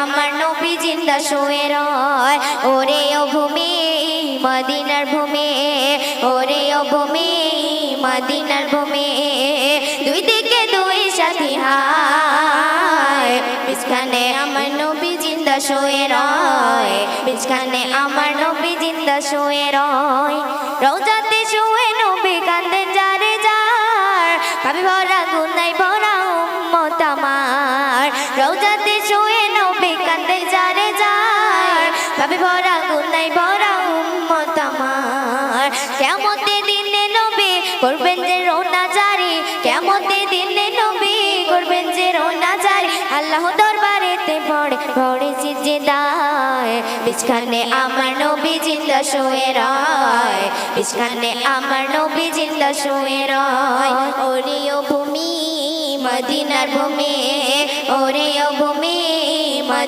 আমার নবী জিন্দা শুয়ে রয় ওরে ও ভূমি মদিনার ভূমি ওরে ও ভূমি মদিনার ভূমি দুই দিকে দুই সাথী হায় বিছখানে আমার নবী জিন্দা শুয়ে রয় বিছখানে আমার নবী জিন্দা শুয়ে রয় রওজাতে শুয়ে নবী কাঁদেন যারে যার পাপে ভরা গুনায় ভরা উম্মত আমার রওজাতে শুয়ে নবী কাঁদেন যারে যার পাপে ভরা গুনায় ভরা উম্মত আমার কিয়ামতের দিনে নবী করবেন যে রওনা জারি কিয়ামতের দিনে নবী করবেন যে রওনা জারি আল্লাহ দরবারেতে পড়ে পড়ে সিজদায় বিছখানে আমার নবী জিন্দা শুয়ে রয় বিছখানে আমার নবী জিন্দা শুয়ে রয় ওরে ও ভূমি মদিনার ভূমি ওরে ও ভূমি